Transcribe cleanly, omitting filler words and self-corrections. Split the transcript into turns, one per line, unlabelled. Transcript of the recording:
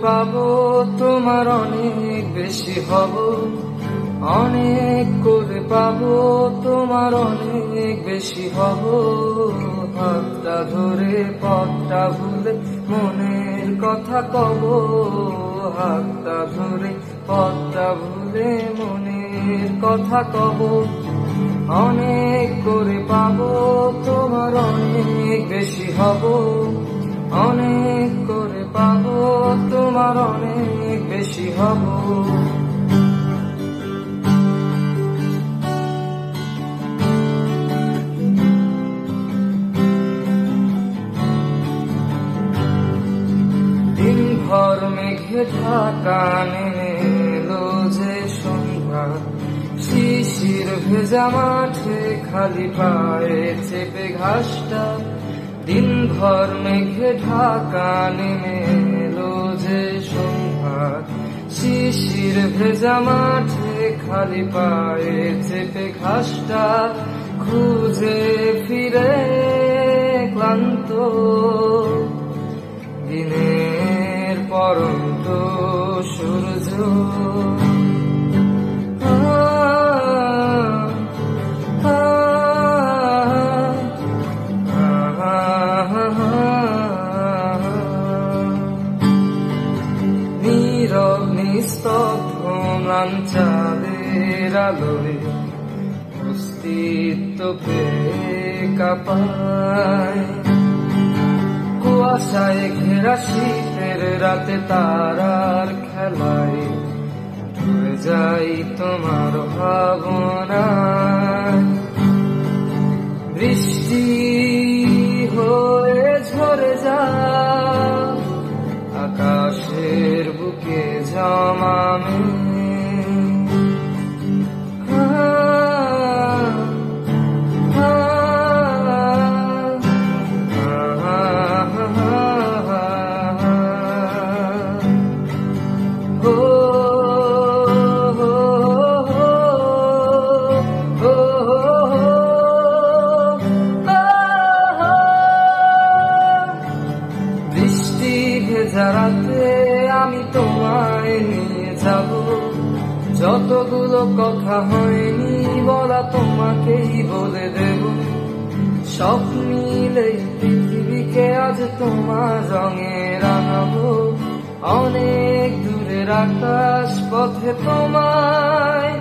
পাবো তোমার অনেক বেশি হব, অনেক করে পাবো তোমার অনেক বেশি হব। হাতটা ধরে পথটা ভুলে মনের কথা কব, হাতটা ধরে পথটা ভুলে মনের কথা কব। অনেক করে পাবো তোমার অনেক বেশি হব, অনেক করে পাবো তোমার অনেক বেশি হব। দিনভর মেঘে ঢাকা নেমে এলো যে সন্ধ্যা, শিশির ভেজা মাঠে খালি পায়ে চেপে ঘাসটা। দিনভর মেঘে ঢাকা নেমে এলো যে সন্ধ্যা, শিশির ভেজা মাঠে খালি পায়ে চেপে ঘাসটা। খুঁজে ফিরে ক্লান্ত দিনের পরন্ত সূর্য, নীরব নিস্তব্ধ ম্লানচাঁদের আলোয় অস্তিত্ব পেয়ে কাঁপায়। কুয়াশায় ঘেরা শীতের রাতে তারার খেলায় ডুবে যাই তোমার ভাবনায়। বৃষ্টি হয়ে ঝরে যায় আকাশের বুকে জমামে। রাতে আমি তোমায় নিয়ে যাব, যতগুলো কথা হয়নি বলা তোমাকেই বলে দেব। সব মিলে পৃথিবীকে আজ তোমার রঙে রাঙাবো। অনেক দূরের আকাশ পথে তোমায়